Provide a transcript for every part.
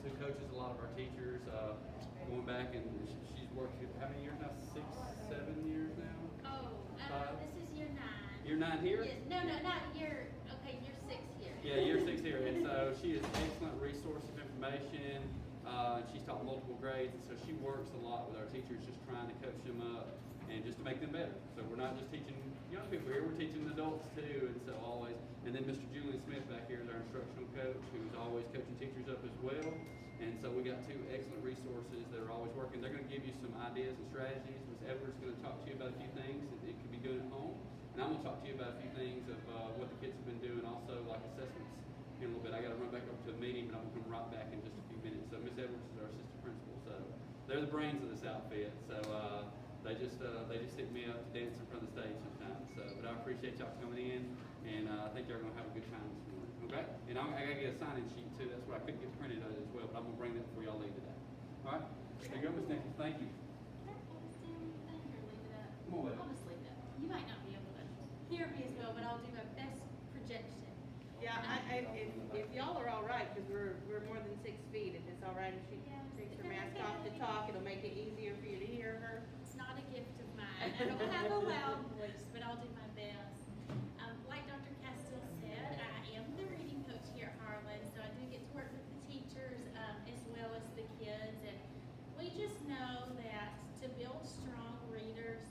who coaches a lot of our teachers, going back, and she's worked here, how many years now? 6, 7 years now? This is year 9. Year 9 here? Yes. No, not year, okay, year 6 here. Yeah, year 6 here. And so she is an excellent resource of information. She's taught multiple grades, and so she works a lot with our teachers, just trying to coach them up and just to make them better. So we're not just teaching young people here, we're teaching adults too, and so always. And then Mr. Julian Smith back here is our instructional coach, who's always coaching teachers up as well. And so we got 2 excellent resources that are always working. They're going to give you some ideas and strategies. Ms. Edwards is going to talk to you about a few things that you could be doing at home. And I'm going to talk to you about a few things of what the kids have been doing, also like assessments in a little bit. I got to run back over to a meeting, but I'm going to come right back in just a few minutes. So Ms. Edwards is our assistant principal, so they're the brains of this outfit. So they just stick me up to dance in front of the stage sometimes. So, but I appreciate y'all coming in, and I think y'all are going to have a good time this morning. Okay? And I got to get a sign-in sheet too. That's what I couldn't get printed out as well, but I'm going to bring that before y'all leave today. All right? There you go, Ms. Nichols. Thank you. Come on, I'll just leave it up. You might not be able to hear me as well, but I'll do my best projection. Yeah, if y'all are all right, because we're more than 6 feet, if it's all right if she takes her mask off to talk, it'll make it easier for you to hear her. It's not a gift of mine. I don't have a loud voice, but I'll do my best. Like Dr. Castile said, I am the reading coach here at Harlan, so I do get to work with the teachers as well as the kids. And we just know that to build strong readers,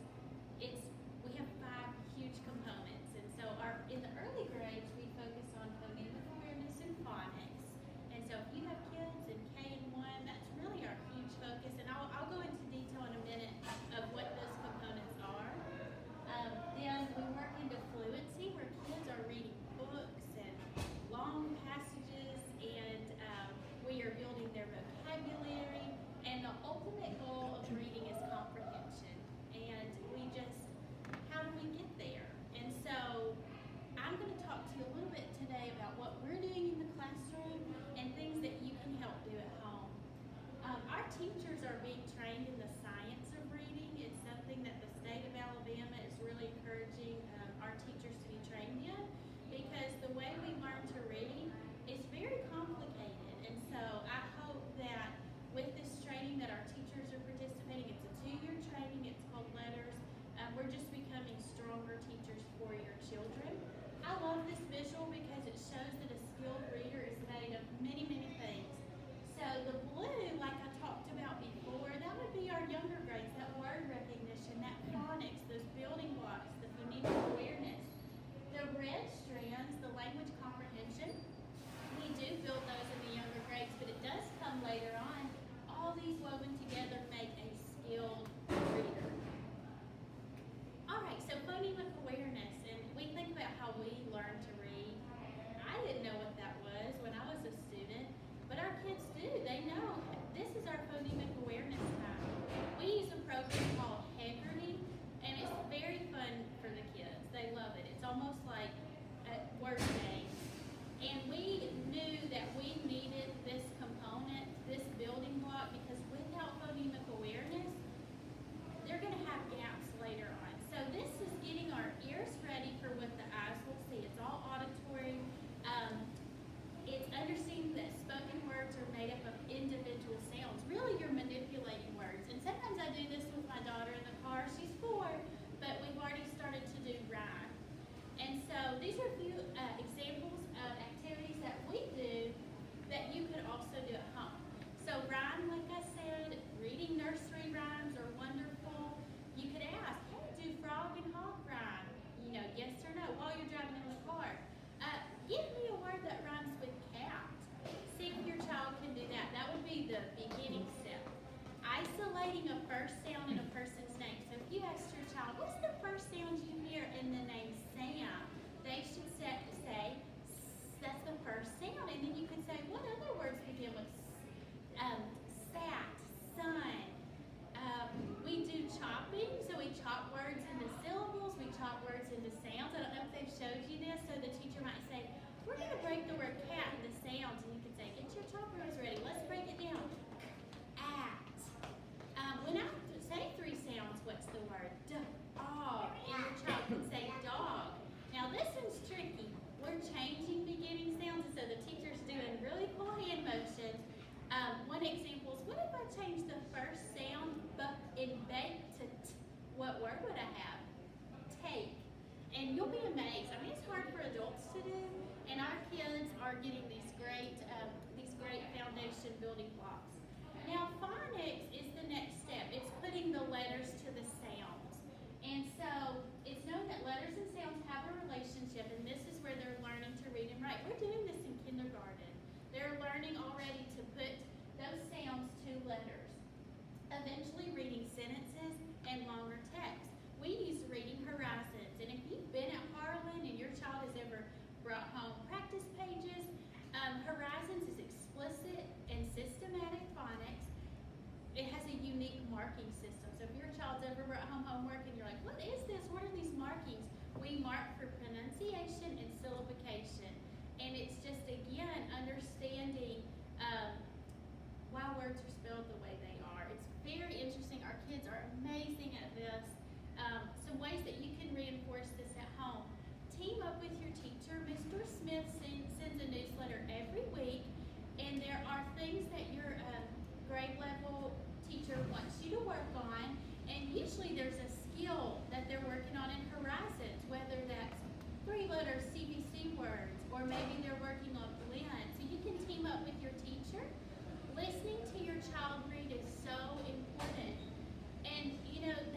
we have 5 huge components. And so in the early grades, we focus on phonemic awareness and phonics. And so if you have kids in K and 1, that's really our huge focus. And I'll go into detail in a minute of what those components are. Then we work into fluency, where kids are reading books and long passages, and we are building their vocabulary. And the ultimate goal of reading is comprehension. And how do we get there? And so I'm going to talk to you a little bit today about what we're doing in the classroom and things that you can help do at home. Our teachers are being trained in the science of reading. It's something that the state of Alabama is really encouraging our teachers to be trained in, because the way we learn to read is very complicated. And so I hope that with this training that our teachers are participating, it's a 2-year training, it's called Letters. We're just becoming stronger teachers for your children. I love this visual because it shows that a skilled reader is made of many, many things. So the blue, like I talked about before, that would be our younger grades, that word recognition, that phonics, those building blocks, the phonemic awareness. The red strands, the language comprehension, we do build those in the younger grades, but it does come later on. All these woven together make a skilled reader. All right, so phonemic awareness, and we think about how we learn to read. I didn't know what that was when I was a student, but our kids do. They know this is our phonemic awareness time. We use a program called HES, and it's very fun for the kids. They love it. It's almost like a word game. And we knew that we needed this component, this building block, because without phonemic awareness, they're going to have gaps later on. So this is getting our ears ready for what the eyes will see. It's all auditory. It's understanding that spoken words are made up of individual sounds. Really, you're manipulating words. And sometimes I do this with my daughter in the car. She's 4, but we've already started to do rhyme. And so these are a few examples of activities that we do that you could also do at home. So rhyme, like I said, reading nursery rhymes are wonderful. You could ask, hey, do frog and hog rhyme? Yes or no, while you're driving in the car. Give me a word that rhymes with cat. See if your child can do that. That would be the beginning step. Isolating a first sound in a person's name. So if you ask your child, what's the first sound you hear in the name Sam? They should say, that's the first sound. And then you can say, what other words begin with sat, sun? We do chopping, so we chop words into syllables, we chop words into sounds. I don't know if they've showed you this, so the teacher might say, we're going to break the word cat into sounds, and you can say, get your choppers ready, let's break it down. At. When I say 3 sounds, what's the word? Dog. And your child can say dog. Now this one's tricky. and bake to what word would I have? Take. And you'll be amazed. I mean, it's hard for adults to do, and our kids are getting these great foundation building blocks. Now, phonics is the next step. It's putting the letters to the sounds. And so, it's known that letters and sounds have a relationship, and this is where they're learning to read and write. We're doing this in kindergarten. They're learning already to put those sounds to letters. Eventually, reading sentences and longer text. We use reading horizons, and if you've been at Harlan and your child has ever brought home practice pages, horizons is explicit and systematic phonics. It has a unique marking system. So if your child's ever brought home homework and you're like, what is this? What are these markings? We mark for pronunciation and syllabication. And it's just, again, understanding why words are spelled the way they are. It's very interesting. Our kids are amazing at this. Some ways that you can reinforce this at home. Team up with your teacher. Mr. Smith sends a newsletter every week, and there are things that your grade level teacher wants you to work on, and usually there's a skill that they're working on in horizons, whether that's 3-letter CVC words, or maybe they're working on blend. So you can team up with your teacher. Listening to your child read is so important. And,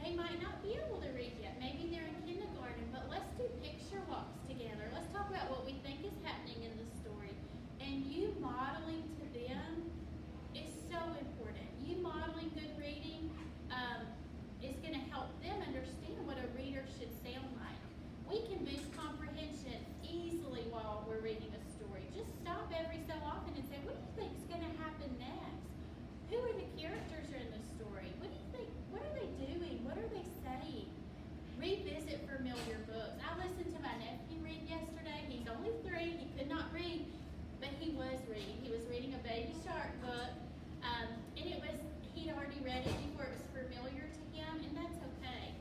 they might not be able to read yet. Maybe they're in kindergarten, but let's do picture walks together. Let's talk about what we think is happening in the story. And you modeling to them is so important. You modeling good reading is going to help them understand what a reader should sound like. We can boost comprehension easily while we're reading a story. Just stop every so often and say, what do you think is going to happen next? Who are the characters in the story? What do you think? What are they doing? What are they saying? Revisit familiar books. I listened to my nephew read yesterday. He's only 3. He could not read, but he was reading. He was reading a Baby Shark book, and he'd already read it before it was familiar to him, and that's okay.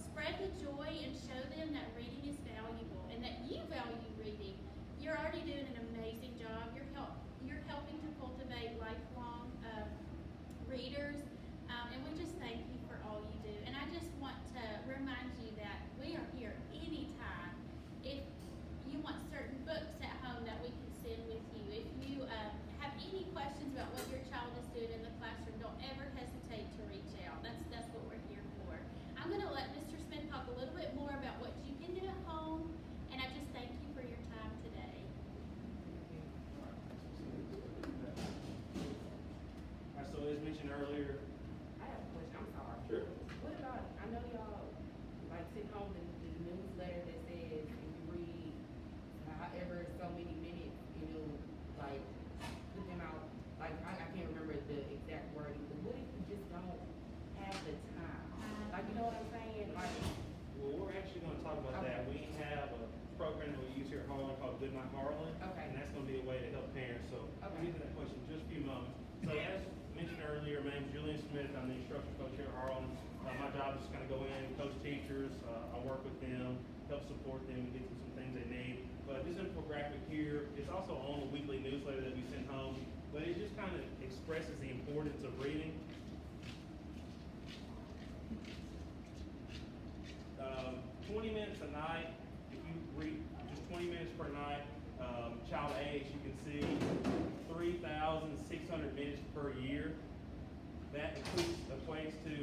Spread the joy and show them that reading is valuable and that you value reading. You're already doing an amazing job. You're helping to cultivate lifelong readers, and we just thank you for all you do. And I just want to remind you that we are here anytime. If you want certain books at home that we can send with you, if you have any questions about what your child is doing in the classroom, don't ever hesitate to reach out. That's what we're here for. I'm going to let Mr. Smith talk a little bit more about what you can do at home, and I just thank you for your time today. All right, so as mentioned earlier, I have a question, I'm sorry. Sure. What about, I know y'all, send home the newsletter that says if you read however so many minutes, put them out, I can't remember the exact wording, but what if you just don't have the time? You know what I'm saying? well, we're actually going to talk about that. We have a program that we use here at Harlan called Goodnight Harlan, Okay. and that's going to be a way to help parents. So I'll Okay. get to that question in just a few moments. So as mentioned earlier, my name is Julian Smith. I'm the instructor coach here at Harlan. My job is to kind of go in, coach teachers. I work with them, help support them, and get them some things they need. But this infographic here is also on the weekly newsletter that we send home. But it just kind of expresses the importance of reading. 20 minutes a night. If you read just 20 minutes per night, child age, you can see 3,600 minutes per year. That equates to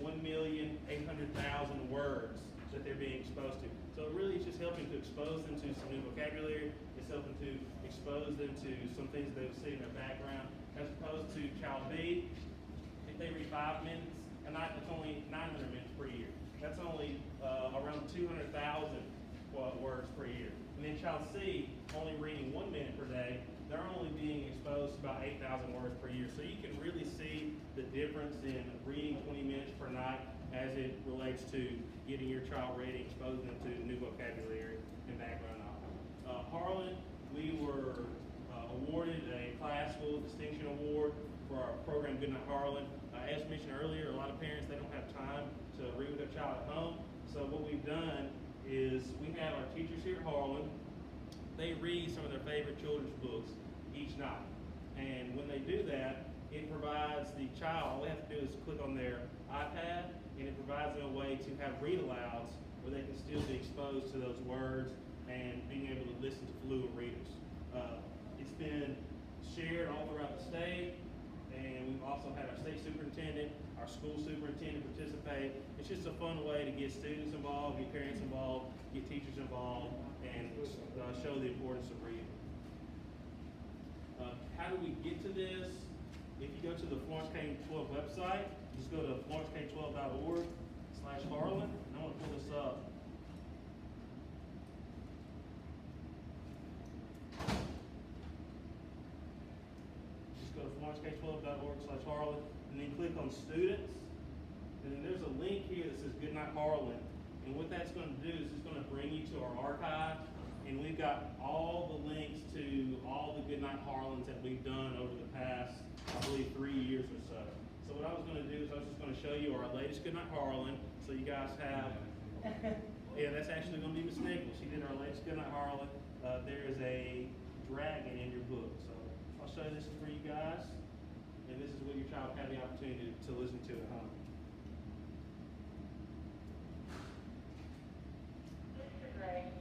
1,800,000 words that they're being exposed to. So it really is just helping to expose them to some new vocabulary. It's helping to expose them to some things that they'll see in their background, as opposed to child B. If they read 5 minutes a night, that's only 900 minutes per year. That's only around 200,000 words per year. And then child C, only reading 1 minute per day, they're only being exposed to about 8,000 words per year. So you can really see the difference in reading 20 minutes per night as it relates to getting your child ready, exposing them to new vocabulary and background knowledge. Harlan, we were awarded a classical distinction award for our program Goodnight Harlan. As mentioned earlier, a lot of parents, they don't have time to read with their child at home. So what we've done is we have our teachers here at Harlan. They read some of their favorite children's books each night. And when they do that, it provides the child, all they have to do is click on their iPad, and it provides them a way to have read alouds where they can still be exposed to those words and being able to listen to fluent readers. It's been shared all throughout the state, and we've also had our state superintendent, our school superintendent participate. It's just a fun way to get students involved, get parents involved, get teachers involved, and show the importance of reading. How do we get to this? If you go to the Florence K-12 website, just go to florencek12.org/Harlan. And I want to pull this up. Just go to florencek12.org/Harlan, and then click on students. And then there's a link here that says Goodnight Harlan. And what that's going to do is it's going to bring you to our archive. And we've got all the links to all the Goodnight Harlans that we've done over the past, I believe, 3 years or so. So what I was going to do is I was just going to show you our latest Goodnight Harlan. So you guys have, yeah, that's actually going to be Miss Nichols. She did our latest Goodnight Harlan. There is a dragon in your book. So I'll show you this for you guys. And this is what your child had the opportunity to listen to at home. Mr. Gray.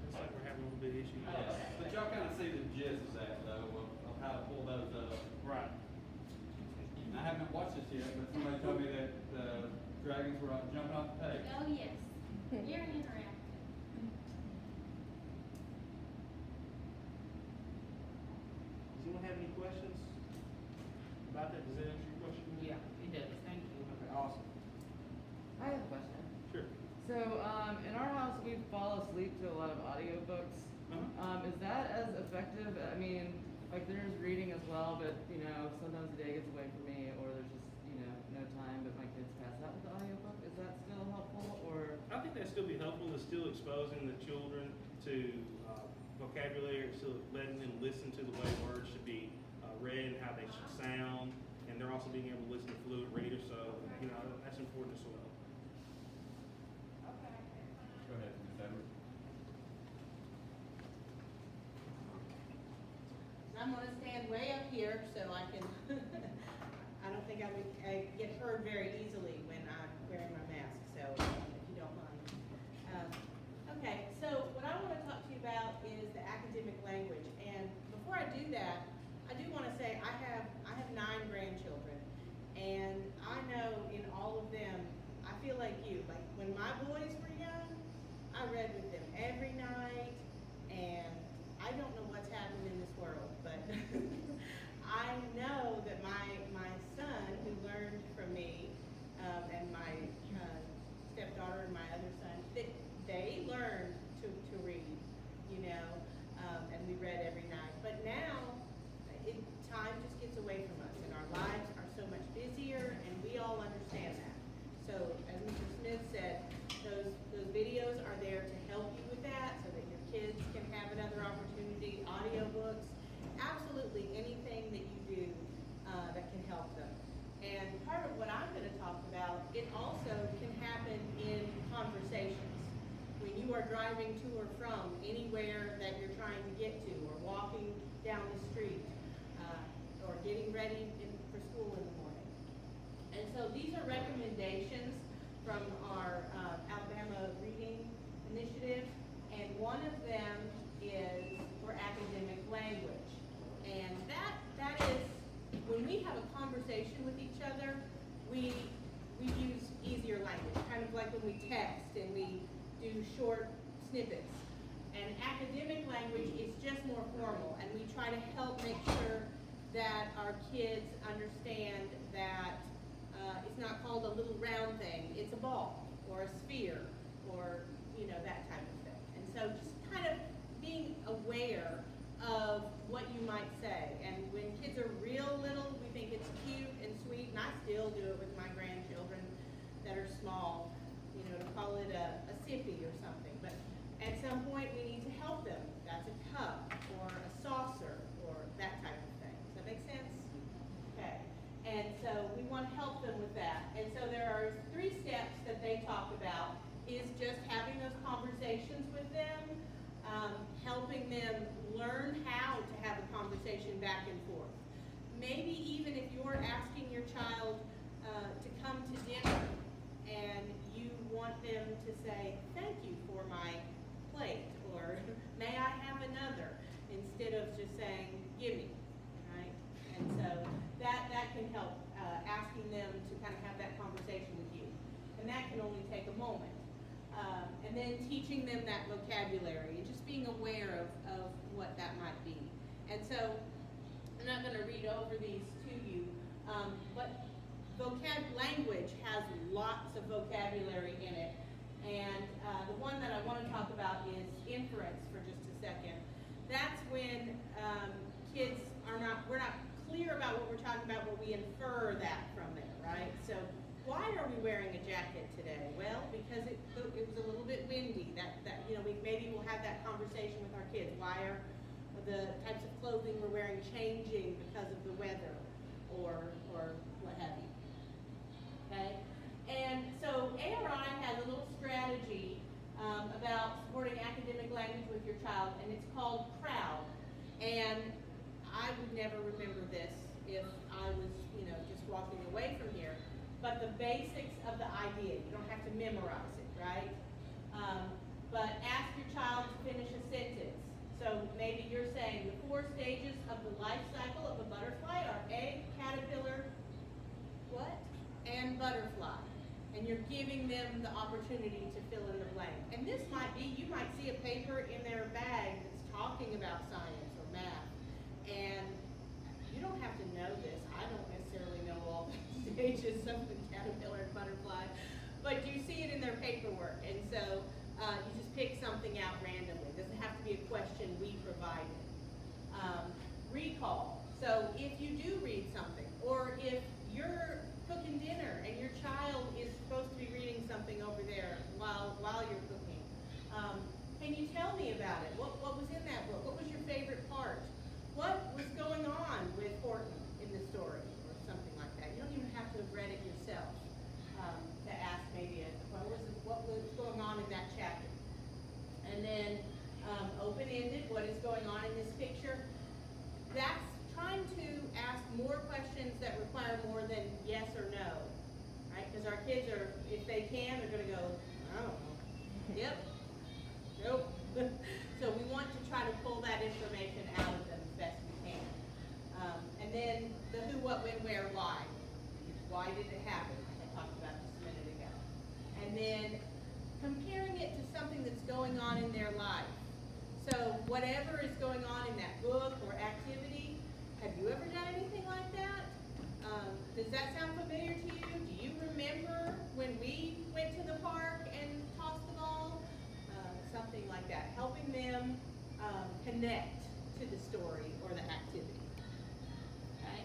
Looks like we're having a little bit of issue. But y'all kind of see the gist of that, though, of how to pull those up. Right. And I haven't watched this yet, but somebody told me that the dragons were jumping off the page. Oh, yes. Very interactive. Does anyone have any questions about that? Does that answer your question? Yeah, it does, thank you. Okay, awesome. I have a question. Sure. So, in our house, we fall asleep to a lot of audiobooks. Is that as effective? I mean, like there's reading as well, but sometimes the day gets away from me, or there's just no time. But my kids pass out with the audiobook. Is that still helpful, or? I think that'd still be helpful. It's still exposing the children to vocabulary, still letting them listen to the way words should be read and how they should sound, and they're also being able to listen to fluent readers. So that's important as well. Go ahead, Ms. Edwards. I'm gonna stand way up here so I can, I don't think I get heard very easily when I'm wearing my mask, so if you don't mind. Okay, so what I wanna talk to you about is the academic language, and before I do that, I do wanna say I have 9 grandchildren, and I know in all of them, I feel like you, like when my boys were young, I read with them every night, and I don't know what's happening in this world, but I know that my son, who learned from me, and my stepdaughter and my other son, that they learned to read, and we read every night. But now, time just gets away from us, and our lives are so much busier, and we all understand that. So, as Mr. Smith said, those videos are there to help you with that, so that your kids can have another opportunity, audiobooks, absolutely anything that you do that can help them. And part of what I'm going to talk about, it also can happen in conversations. When you are driving to or from anywhere that you're trying to get to, or walking down the street, or getting ready for school in the morning. And so these are recommendations from our Alabama Reading Initiative, and one of them is for academic language. And that is, when we have a conversation with each other, we use easier language, kind of like when we text and we do short snippets. And academic language is just more formal, and we try to help make sure that our kids understand that it's not called a little round thing, it's a ball, or a sphere, or that type of thing. And so just kind of being aware of what you might say. And when kids are real little, we think it's cute and at some point, we need to help them. That's a cup, or a saucer, or that type of thing. Does that make sense? Okay. And so we want to help them with that. And so there are 3 steps that they talk about, is just having those conversations with them, helping them learn how to have a conversation back and forth. Maybe even if you're asking your child to come to dinner and you want them to say, thank you for my plate, or may I have another, instead of just saying, gimme, right? And so that can help, asking them to kind of have that conversation with you. And that can only take a moment. And then teaching them that vocabulary and just being aware of what that might be. And so I'm not going to read over these to you, but language has lots of vocabulary in it. And the one that I want to talk about is inference for just a second. That's when kids we're not clear about what we're talking about, but we infer that from there, right? So why are we wearing a jacket today? Well, because it was a little bit windy. Maybe we'll have that conversation with our kids. Why are the types of clothing we're wearing changing because of the weather, or what have you? Okay, and so ARI has a little strategy about supporting academic language with your child, and it's called CROWD. And I would never remember this if I was, just walking away from here. But the basics of the idea, you don't have to memorize it, right? But ask your child to finish a sentence. So maybe you're saying the 4 stages of the life cycle of a butterfly are egg, caterpillar, what? And butterfly. And you're giving them the opportunity to fill in the blank. And this might be, you might see a paper in their bag that's talking about science or math. And you don't have to know this. I don't necessarily know all the stages of the caterpillar and butterfly, but you see it in their paperwork, and so you just pick something out randomly. It doesn't have to be a question we provided. Recall. So if you do read something, or if you're cooking dinner and your child is supposed to be reading something over there while you're cooking, can you tell me about it? What was in that book? What was your favorite part? What was going on with Horton in the story, or something like that? You don't even have to have read it yourself to ask maybe what was going on in that chapter. And then open-ended, what is going on in this picture? That's trying to ask more questions that require more than yes or no, right? Because our kids are, if they can, they're going to go, I don't know. Yep. Nope. So we want to try to pull that information out of them as best we can. And then the who, what, when, where, why. Why did it happen, like I talked about just a minute ago. And then comparing it to something that's going on in their life. So whatever is going on in that book or activity, have you ever done anything like that? Does that sound familiar to you? Do you remember when we went to the park and tossed the ball? Something like that. Helping them connect to the story or the activity. Okay?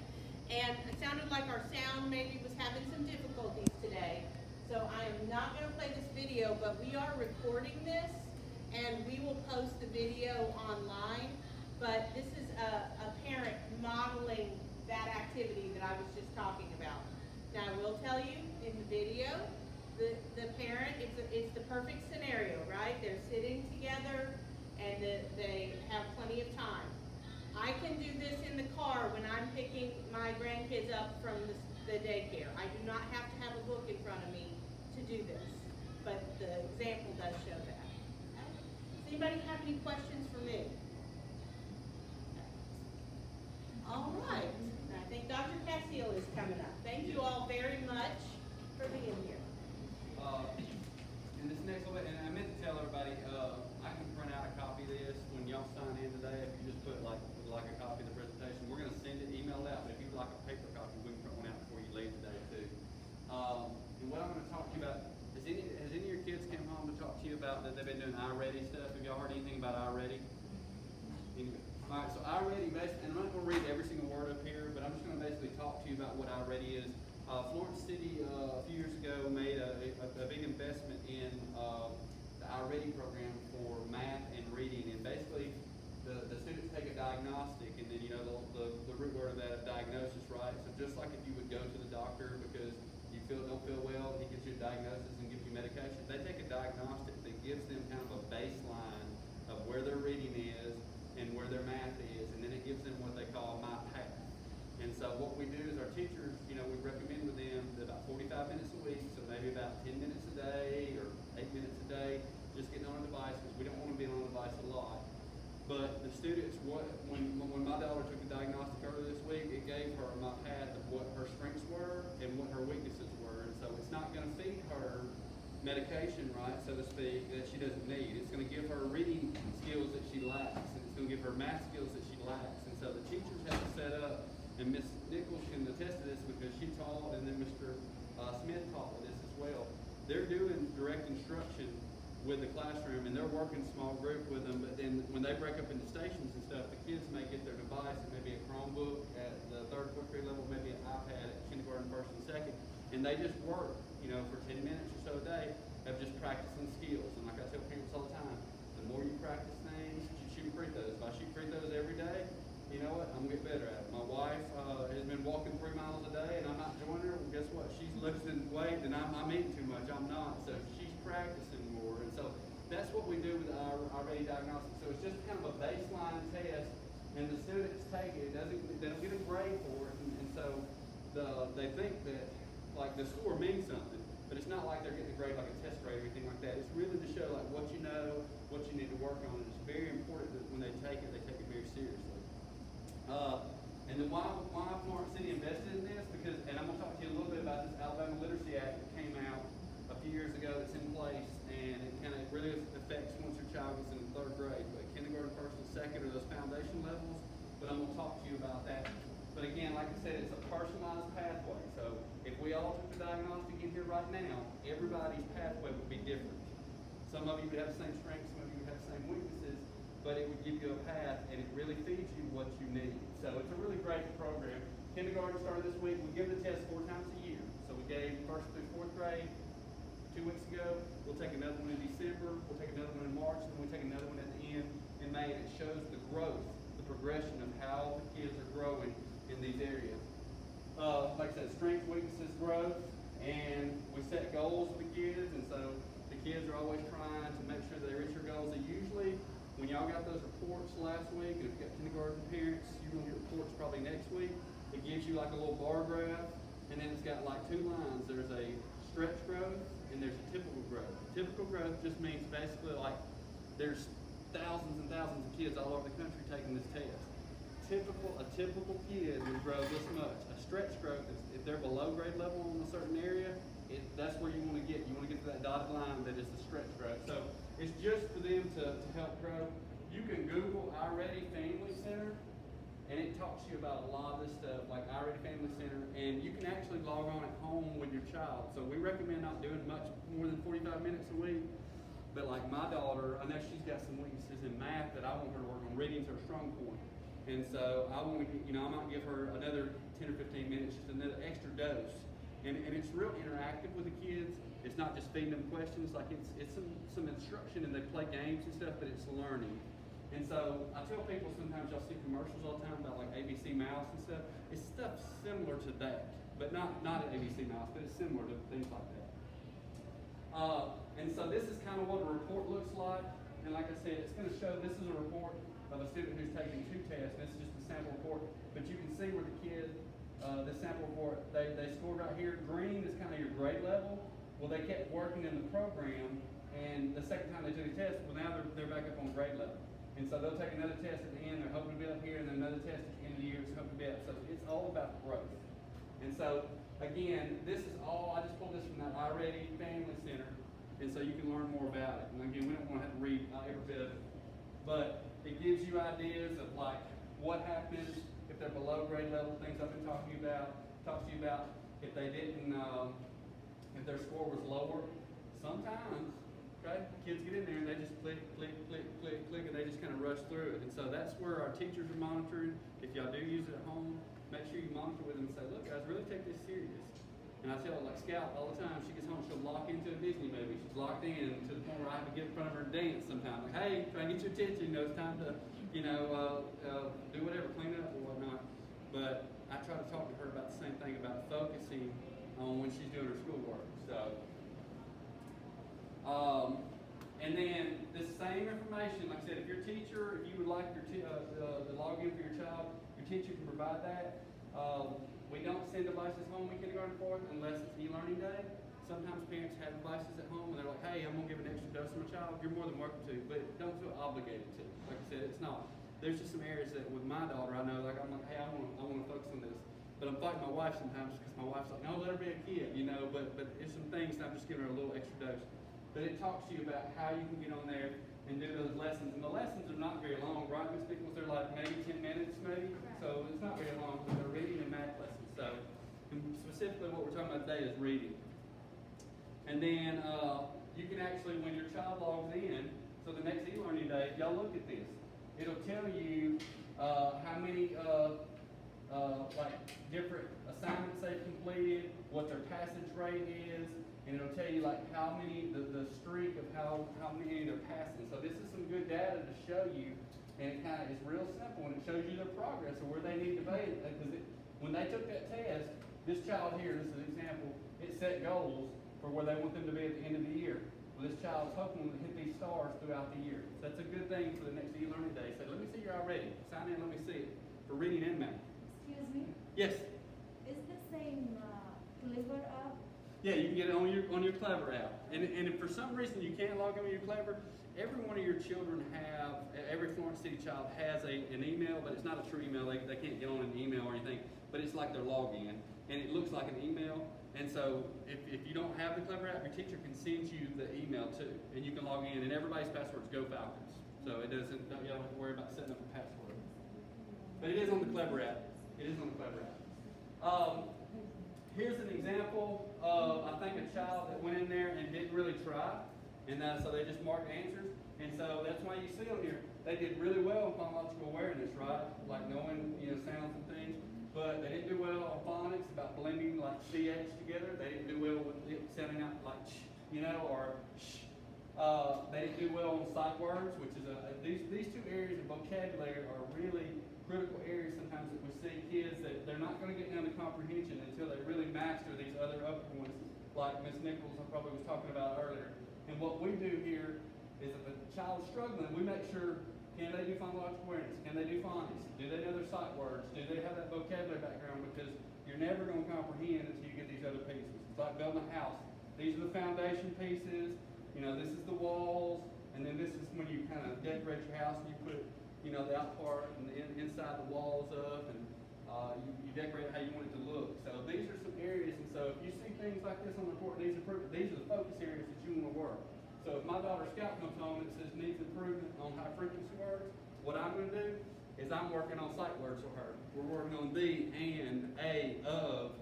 And it sounded like our sound maybe was having some difficulties today. So I am not going to play this video, but we are recording this, and we will post the video online. But this is a parent modeling that activity that I was just talking about. Now I will tell you, in the video, the parent, it's the perfect scenario, right? They're sitting together and they have plenty of time. I can do this in the car when I'm picking my grandkids up from the daycare. I do not have to have a book in front of me to do this, but the example does show that. Okay? Does anybody have any questions for me? All right. I think Dr. Castile is coming up. Thank you all very much for being here. And this next one, and I meant to tell everybody, I can print out a copy of this when y'all sign in today. If you just put like a copy of the presentation, we're going to send it, email it out. But if you'd like a paper copy, we can print one out before you leave today too. And what I'm going to talk to you about, has any of your kids come home to talk to you about that they've been doing iReady stuff? Have y'all heard anything about iReady? All right, so iReady, basically, and I'm not going to read every single word up here, but I'm just going to basically talk to you about what iReady is. Florence City a few years ago made a big investment in the the iReady program for math and reading, and basically the students take a diagnostic, and then the root word of that is diagnosis, right? So just like if you would go to the doctor because you don't feel well, he gives you a diagnosis and gives you medication. They take a diagnostic that gives them kind of a baseline of where their reading is and where their math is, and then it gives them what they call my path. And so what we do is our teachers, we recommend with them that about 45 minutes a week, so maybe about 10 minutes a day or 8 minutes a day, just getting on a device, because we don't want to be on a device a lot. But the students, when my daughter took the diagnostic earlier this week, it gave her my path of what her strengths were and what her weaknesses were. And so it's not going to feed her medication, right, so to speak, that she doesn't need. It's going to give her reading skills that she lacks, and it's going to give her math skills that she lacks. And so the teachers have to set up, and Miss Nichols can attest to this because she taught, and then Mr. Smith taught with this as well. They're doing direct instruction with the classroom, and they're working small group with them, but then when they break up into stations and stuff, the kids may get their device, it may be a Chromebook at the third, fourth grade level, maybe an iPad at kindergarten, first and second, and they just work, for 10 minutes or so a day of just practicing skills. And like I tell parents all the time, the more you practice things, you shoot free throws. If I shoot free throws every day, you know what, I'm gonna get better at it. My wife has been walking 3 miles a day, and I'm not joining her. Well, guess what? She's losing weight, and I'm eating too much. I'm not. So she's practicing more, and so that's what we do with our iReady diagnostic. So it's just kind of a baseline test, and the students take it. They don't get a grade for it, and so they think that like the score means something, but it's not like they're getting a grade like a test grade or anything like that. It's really to show like what you know, what you need to work on. And it's very important that when they take it very seriously. And then why Florence City invested in this? Because, and I'm going to talk to you a little bit about this Alabama Literacy Act that came out a few years ago that's in place, and it kind of really affects once your child gets in the third grade. But kindergarten, first, and second are those foundation levels. But I'm going to talk to you about that. But again, like I said, it's a personalized pathway. So if we all took the diagnostic in here right now, everybody's pathway would be different. Some of you would have the same strengths, some of you would have the same weaknesses, but it would give you a path, and it really feeds you what you need. So it's a really great program. Kindergarten started this week. We give the test 4 times a year. So we gave first through fourth grade 2 weeks ago. We'll take another one in December. We'll take another one in March, and then we take another one at the end in May. And it shows the growth, the progression of how the kids are growing in these areas. Like I said, strengths, weaknesses, growth, and we set goals for the kids, and so the kids are always trying to make sure they reach their goals. And usually, when y'all got those reports last week, and if you got kindergarten parents, you're going to get reports probably next week. It gives you like a little bar graph, and then it's got like 2 lines. There's a stretch growth, and there's a typical growth. Typical growth just means basically like there's thousands and thousands of kids all over the country taking this test. A typical kid would grow this much. A stretch growth is if they're below grade level in a certain area, that's where you want to get. You want to get to that dotted line that is the stretch growth. So it's just for them to help grow. You can Google iReady Family Center, and it talks to you about a lot of this stuff, like iReady Family Center, and you can actually log on at home with your child. So we recommend not doing much more than 45 minutes a week. But like my daughter, I know she's got some weaknesses in math that I want her to work on. Reading's her strong point. And so I want to, I might give her another 10 or 15 minutes, just another extra dose. And it's real interactive with the kids. It's not just feeding them questions, like it's some instruction, and they play games and stuff, but it's learning. And so I tell people sometimes y'all see commercials all the time about like ABC Mouse and stuff. It's stuff similar to that, but not at ABC Mouse, but it's similar to things like that. And so this is kind of what a report looks like. And like I said, it's going to show, this is a report of a student who's taken 2 tests. This is just a sample report, but you can see where the kid, the sample report, they scored right here. Green is kind of your grade level. Well, they kept working in the program, and the second time they took a test, well, now they're back up on grade level. And so they'll take another test at the end. They're hoping to be up here, and then another test at the end of the year. It's hoping to be up. So it's all about growth. And so again, this is all. I just pulled this from that iReady Family Center, and so you can learn more about it. And again, we don't want to have to read every bit of it, but it gives you ideas of like what happens if they're below grade level, things I've been talking about. Talk to you about if they didn't, if their score was lower. Sometimes, okay, kids get in there and they just click, and they just kind of rush through it. And so that's where our teachers are monitoring. If y'all do use it at home, make sure you monitor with them and say, look guys, really take this serious. And I tell like Scout all the time, she gets home, she'll lock into a Disney movie. She's locked in to the point where I have to get in front of her and dance sometimes. Like, hey, try and get your attention, it's time to, do whatever, clean up or whatnot. But I try to talk to her about the same thing, about focusing on when she's doing her schoolwork. So, and then the same information, like I said, if your teacher, if you would like the login for your child, your teacher can provide that. We don't send devices home in kindergarten for it unless it's e-learning day. Sometimes parents have devices at home and they're like, hey, I'm gonna give an extra dose to my child. You're more than welcome to, but don't feel obligated to. Like I said, it's not. There's just some areas that with my daughter, I know, like I'm like, hey, I want to focus on this. But I'm fighting my wife sometimes because my wife's like, no, let her be a kid, but it's some things and I'm just giving her a little extra dose. But it talks to you about how you can get on there and do those lessons. And the lessons are not very long, right, Ms. Nichols? They're like maybe 10 minutes, maybe. So it's not very long, but they're reading and math lessons. So and specifically what we're talking about today is reading. And then you can actually, when your child logs in, so the next e-learning day, y'all look at this. It'll tell you how many different assignments they've completed, what their passage rate is, and it'll tell you like how many, the streak of how many they're passing. So this is some good data to show you, and it kind of is real simple, and it shows you their progress or where they need to be. Because when they took that test, this child here, this is an example, it set goals for where they want them to be at the end of the year. Well, this child's hoping to hit these stars throughout the year. So that's a good thing for the next e-learning day. Say, let me see your iReady. Sign in, let me see it for reading and math. Excuse me, Yes. is the same Clever app? Yeah, you can get it on your Clever app. And if for some reason you can't log in with your Clever, every one of your children every Florence City child has an email, but it's not a true email. They can't get on an email or anything, but it's like their login, and it looks like an email. And so if you don't have the Clever app, your teacher can send you the email too, and you can log in, and everybody's password is Go Falcons. So you don't have to worry about setting up a password. But it is on the Clever app. It is on the Clever app. Here's an example of, I think, a child that went in there and didn't really try, and so they just marked answers. And so that's why you see on here, they did really well in phonological awareness, right? Like knowing, sounds and things. But they didn't do well on phonics, about blending like CH together. They didn't do well with it sounding out like sh, or sh. They didn't do well on sight words, which is these two areas of vocabulary are really critical areas sometimes that we see kids that they're not going to get down to comprehension until they really master these other upper ones, like Ms. Nichols probably was talking about earlier. And what we do here is if a child's struggling, we make sure, can they do phonological awareness? Can they do phonics? Do they know their sight words? Do they have that vocabulary background? Because you're never going to comprehend until you get these other pieces. It's like building a house. These are the foundation pieces. This is the walls. And then this is when you kind of decorate your house and you put, the out part and the inside the walls up, and you decorate how you want it to look. So these are some areas, and so if you see things like this on the report, these are the focus areas that you want to work. So if my daughter Scout comes home and says needs improvement on high frequency words, what I'm going to do is I'm working on sight words for her. We're working on the, and, a, of,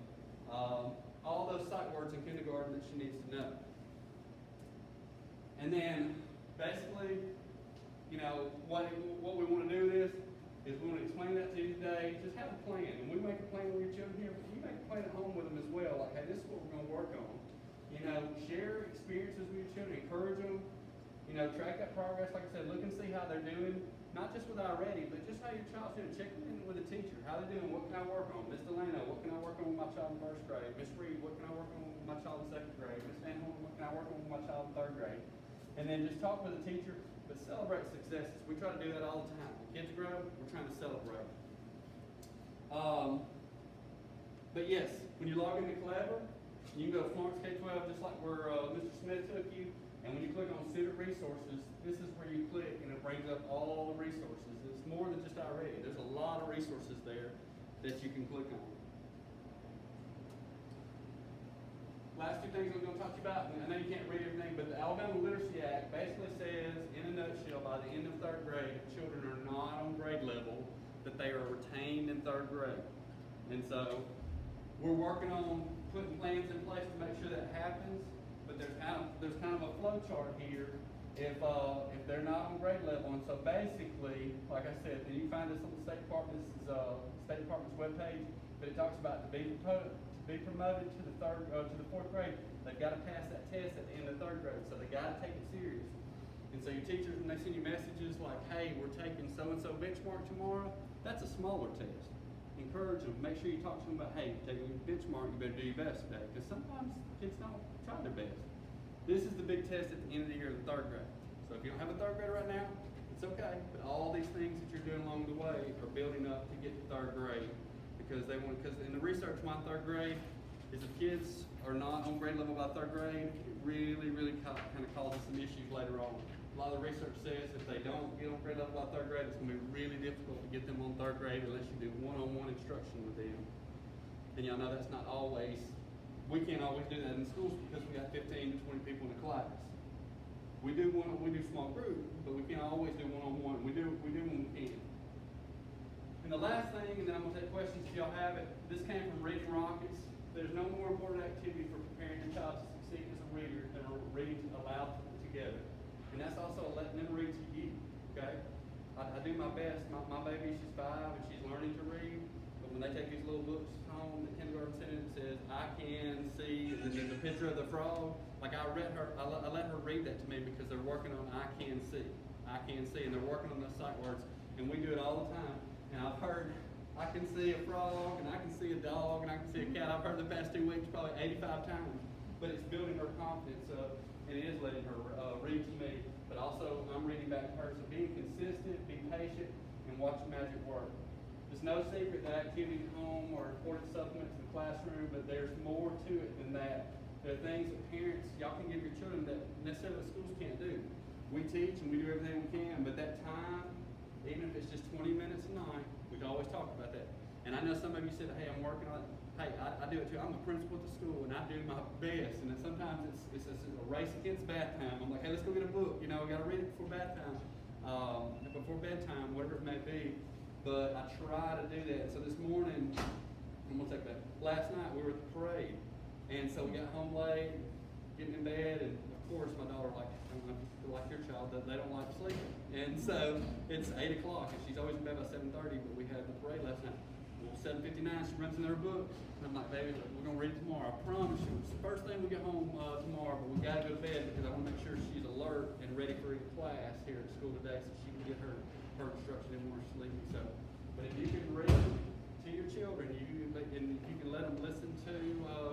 all those sight words in kindergarten that she needs to know. And then basically, what we want to do is we want to explain that to you today. Just have a plan, and we make a plan with your children here, but you make a plan at home with them as well. Like, hey, this is what we're going to work on. Share experiences with your children, encourage them. Track that progress. Like I said, look and see how they're doing, not just with iReady, but just how your child's doing. Check in with the teacher. How they doing? What can I work on? Miss Delano, what can I work on with my child in first grade? Miss Reed, what can I work on with my child in second grade? Miss Van Horn, what can I work on with my child in third grade? And then just talk with the teacher, but celebrate successes. We try to do that all the time. When kids grow, we're trying to celebrate. But yes, when you log into Clever, you can go to Florence K-12 just like where Mr. Smith took you. And when you click on Student Resources, this is where you click and it brings up all the resources. It's more than just iReady. There's a lot of resources there that you can click on. Last two things I'm going to talk to you about, and I know you can't read everything, but the Alabama Literacy Act basically says, in a nutshell, by the end of third grade, if children are not on grade level, that they are retained in third grade. And so we're working on putting plans in place to make sure that happens. But there's kind of a flow chart here if they're not on grade level. And so basically, like I said, and you find this on the State Department's webpage, but it talks about to be promoted to the fourth grade, they've got to pass that test at the end of third grade. So they got to take it serious. And so your teachers, when they send you messages like, hey, we're taking so-and-so benchmark tomorrow, that's a smaller test. Encourage them. Make sure you talk to them about, hey, you're taking your benchmark, you better do your best today. Because sometimes kids don't try their best. This is the big test at the end of the year in the third grade. So if you don't have a third grader right now, it's okay. But all these things that you're doing along the way are building up to get to third grade. Because in the research, my third grade is if kids are not on grade level by third grade, it really kind of causes some issues later on. A lot of the research says if they don't get on grade level by third grade, it's going to be really difficult to get them on third grade unless you do one-on-one instruction with them. And y'all know that's not always, we can't always do that in schools because we got 15 to 20 people in the class. We do small group, but we can't always do one-on-one. We do when we can. And the last thing, and then I'm going to take questions if y'all have it. This came from Reading Rockets. There's no more important activity for preparing your child to succeed as a reader than reading aloud together. And that's also letting them read to you, okay? I do my best. My baby, she's 5 and she's learning to read. But when they take these little books home, the kindergarten center that says, I can see, and then there's a picture of the frog. Like I let her read that to me because they're working on I can see. I can see, and they're working on those sight words. And we do it all the time. And I've heard, I can see a frog, and I can see a dog, and I can see a cat. I've heard the past 2 weeks probably 85 times. But it's building her confidence up, and it is letting her read to me. But also, I'm reading back to her. So being consistent, be patient, and watch magic work. It's no secret that activity at home are important supplements in the classroom, but there's more to it than that. There are things that parents, y'all can give your children that necessarily the schools can't do. We teach and we do everything we can, but that time, even if it's just 20 minutes a night, we can always talk about that. And I know some of you said, hey, I'm working on it. Hey, I do it too. I'm a principal at the school, and I do my best. And then sometimes it's a race against bath time. I'm like, hey, let's go get a book. You know, we got to read it before bath time, before bedtime, whatever it may be. But I try to do that. So this morning, I'm gonna take that. Last night we were at the parade, and so we got home late, getting in bed, and of course my daughter, like your child, they don't like sleeping. And so it's 8 o'clock, and she's always in bed by 7:30. But we had the parade last night. 7:59, she runs in her book. And I'm like, baby, we're gonna read it tomorrow. I promise you. It's the first thing we get home tomorrow, but we gotta go to bed because I want to make sure she's alert and ready for class here at school today, so she can get her instruction in more sleepy. So, but if you can read to your children, and you can let them listen to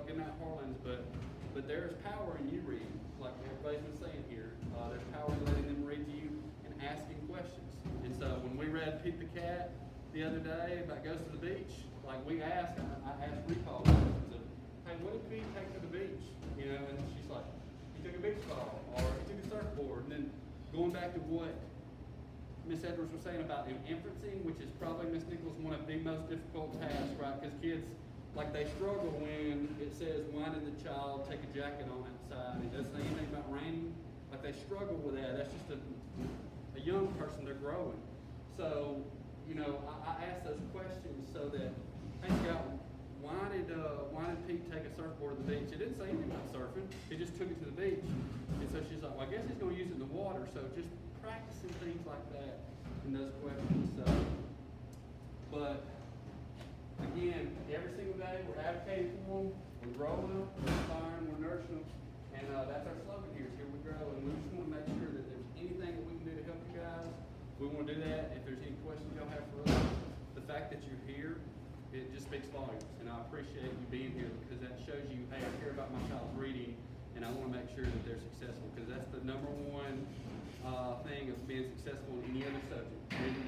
Goodnight Harlan's, but there's power in you reading, like everybody's been saying here. There's power in letting them read to you and asking questions. And so when we read Pete the Cat the other day about goes to the beach, like I asked recall questions of, hey, what did Pete take to the beach? You know, and she's like, he took a beach ball, or he took a surfboard. And then going back to what Miss Edwards was saying about inferencing, which is probably Miss Nichols one of the most difficult tasks, right? Because kids, like they struggle when it says, why did the child take a jacket on outside? It doesn't say anything about raining. Like they struggle with that. That's just a young person, they're growing. So, you know, I asked those questions so that, hey Scott, why did Pete take a surfboard to the beach? It didn't say anything about surfing. He just took it to the beach. And so she's like, well, I guess he's going to use it in the water. So just practicing things like that in those questions. So, but again, every single day we're advocating for them, we're growing them, we're inspiring, we're nourishing them, and that's our slogan here. Is here we grow, and we just want to make sure that there's anything that we can do to help you guys. We want to do that. If there's any questions y'all have for us, the fact that you're here, it just speaks volumes. And I appreciate you being here because that shows you, hey, I care about my child's reading, and I want to make sure that they're successful because that's the number one thing of being successful in any other subject.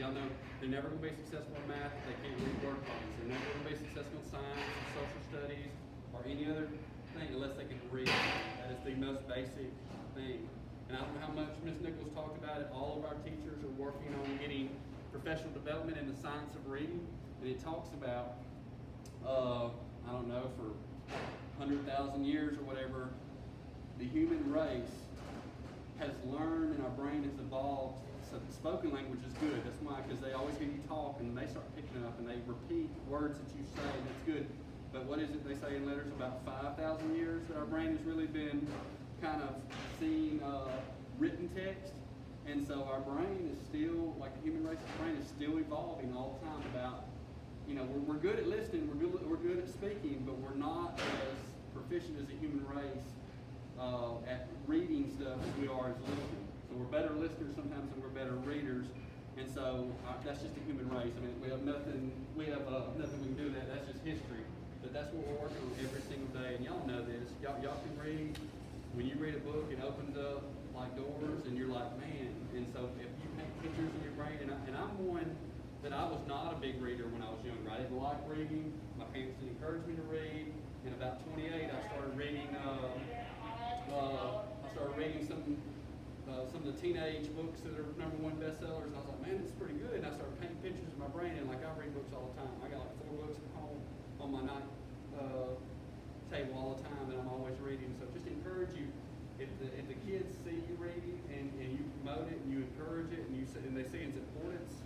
Y'all know they're never going to be successful in math if they can't read word problems. They're never going to be successful in science or social studies or any other thing unless they can read. That is the most basic thing. And I don't know how much Ms. Nichols talked about it. All of our teachers are working on getting professional development in the science of reading. And it talks about, I don't know, for 100,000 years or whatever, the human race has learned and our brain has evolved. So the spoken language is good. That's why, because they always hear you talk and they start picking up and they repeat words that you say. That's good. But what is it they say in letters? About 5,000 years that our brain has really been kind of seeing written text. And so our brain is still, like the human race's brain is still evolving all the time about you know, we're good at listening, we're good at speaking, but we're not as proficient as a human race at reading stuff as we are as listening. So we're better listeners sometimes than we're better readers, and so that's just a human race. I mean, we have nothing we can do that. That's just history. But that's what we're working on every single day, and y'all know this. Y'all can read. When you read a book, it opens up like doors, and you're like, man. And so if you paint pictures in your brain, and I'm one that I was not a big reader when I was younger. I didn't like reading. My parents didn't encourage me to read. And about 28, I started reading. Some of the teenage books that are #1 bestsellers, and I was like, man, this is pretty good. And I started painting pictures in my brain, and like I read books all the time. I got like 4 books at home on my night table all the time, and I'm always reading. So just encourage you. If the kids see you reading and you promote it and you encourage it and they see its importance,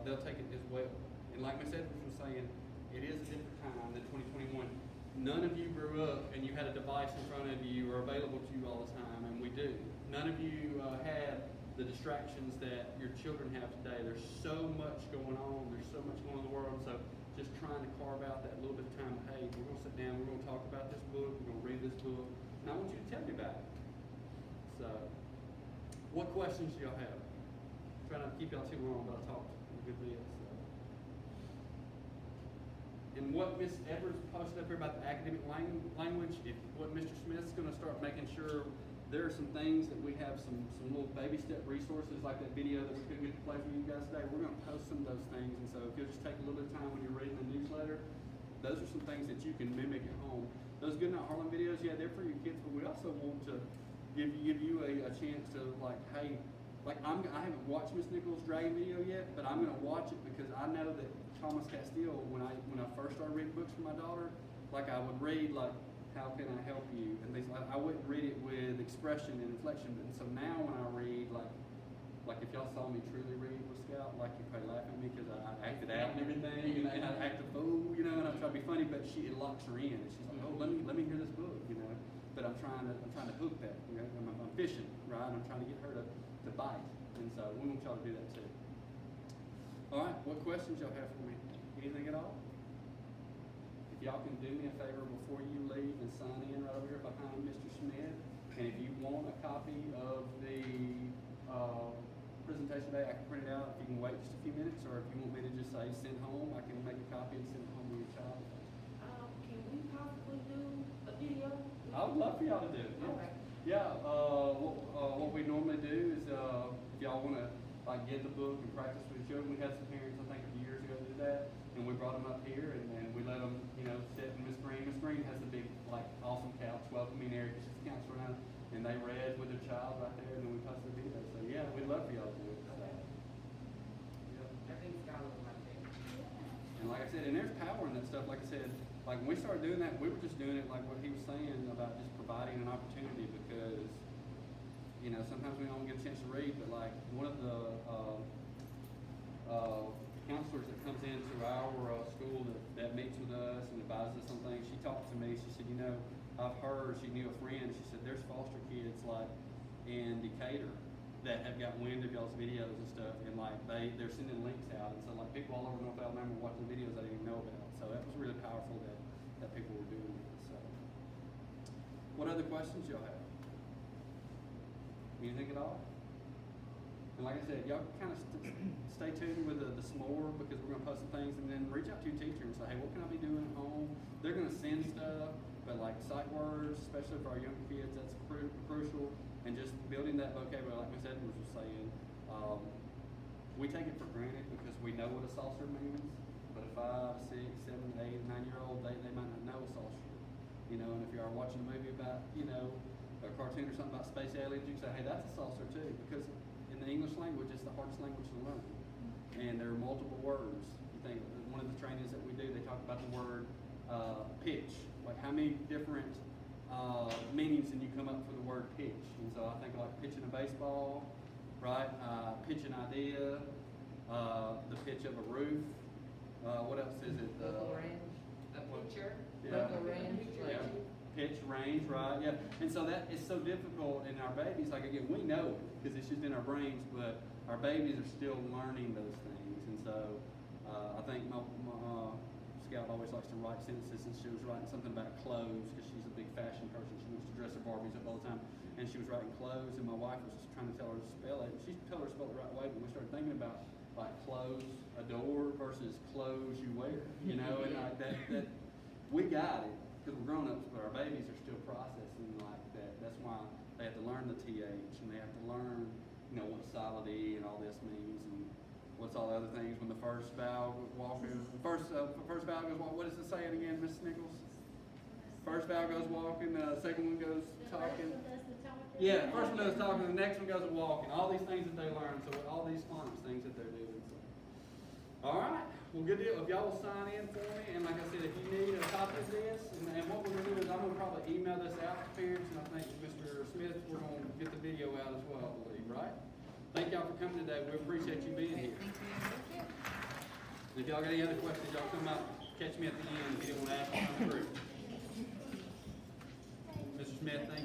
they'll take it as well. And like Ms. Edwards was saying, it is a different time than 2021. None of you grew up and you had a device in front of you or available to you all the time, and we do. None of you had the distractions that your children have today. There's so much going on. There's so much going on in the world. So just trying to carve out that little bit of time. Hey, we're going to sit down. We're going to talk about this book. We're going to read this book. And I want you to tell me about it. So, what questions do y'all have? Try not to keep y'all too long, but I talked a good bit. So. And what Ms. Edwards posted up here about the academic language, what Mr. Smith's going to start making sure there are some things that we have some little baby step resources like that video that we couldn't get to play for you guys today. We're going to post some of those things, and so if you'll just take a little bit of time when you're reading the newsletter, those are some things that you can mimic at home. Those Goodnight Harlan videos, yeah, they're for your kids, but we also want to give you a chance to like, hey, like I haven't watched Miss Nichols' Dragon video yet, but I'm going to watch it because I know that Thomas Castile, when I first started reading books for my daughter, like I would read like, how can I help you? And things like I wouldn't read it with expression and inflection, but so now when I read, like if y'all saw me truly read with Scout, like you probably laugh at me because I acted out and everything, and I act a fool, you know, and I try to be funny, but it locks her in, and she's like, oh, let me hear this book, you know. But I'm trying to hook that, you know. I'm fishing, right? I'm trying to get her to bite, and so we want y'all to do that too. All right, what questions y'all have for me? Anything at all? If y'all can do me a favor before you leave and sign in right over here behind Mr. Smith, and if you want a copy of the presentation today, I can print it out. If you can wait just a few minutes, or if you want me to just say send home, I can make a copy and send it home to your child. Can we possibly do a video? I would love for y'all to do it. Yeah. Okay. Yeah. What we normally do is if y'all want to like get the book and practice with your children, we had some parents I think a few years ago do that, and we brought them up here and we let them sit in Miss Green. Miss Green has the big like awesome couch, welcoming area. She just counts around and they read with their child right there, and then we post the video. So yeah, we'd love for y'all to do it. So, I think Skylar would like that. and like I said, and there's power in that stuff. Like I said, like when we started doing that, we were just doing it like what he was saying about just providing an opportunity, because sometimes we don't get a chance to read, but like one of the counselors that comes into our school that meets with us and advises us on things, she talked to me. She said, I've heard, she knew a friend, she said there's foster kids like in Decatur that have got wind of y'all's videos and stuff, and like they're sending links out, and so like people all over North Alabama were watching videos I didn't even know about. So that was really powerful that people were doing it. So what other questions y'all have? Anything at all? And like I said, y'all kind of stay tuned with the s'more, because we're going to post some things, and then reach out to your teacher and say, hey, what can I be doing at home? They're going to send stuff, but like sight words, especially for our younger kids, that's crucial. And just building that vocabulary, like Ms. Edwards was saying, we take it for granted because we know what a saucer means, but a 5, 6, 7, 8, 9-year-old, they might not know a saucer. And if you are watching a movie about, a cartoon or something about space aliens, you can say, hey, that's a saucer too, because in the English language, it's the hardest language to learn. And there are multiple words. You think one of the trainings that we do, they talk about the word pitch. Like how many different meanings can you come up for the word pitch? And so I think like pitching a baseball, right? Pitch an idea, the pitch of a roof. What else is it? Local range, a picture, Yeah. local range. Yeah. Pitch, range, right? Yeah. And so that is so difficult in our babies. Like again, we know it because it's just in our brains, but our babies are still learning those things. And so I think my Scout always likes to write sentences, and she was writing something about clothes because she's a big fashion person. She wants to dress her Barbies up all the time, and she was writing clothes, and my wife was trying to tell her to spell it. She told her to spell it the right way, but we started thinking about like clothes adore versus clothes you wear, you know, and like that we got it because we're grown ups, but our babies are still processing like that. That's why they have to learn the TH, and they have to learn, you know, what solid E and all this means, and what's all the other things when the first vowel walking. First vowel goes walking. What does it say it again, Miss Nichols? First vowel goes walking. Second one goes talking. Yeah, first one does talking. The next one goes walking. All these things that they learn. So all these phonics things that they're doing. So. All right. Well, good deal. If y'all will sign in for me, and like I said, if you need a copy of this, and what we're gonna do is I'm gonna probably email this out to parents, and I think Mr. Smith, we're gonna get the video out as well, I believe, right? Thank y'all for coming today. We appreciate you being here. If y'all got any other questions, y'all come up, catch me at the end if you don't want to ask them through. Mr. Smith, thank you.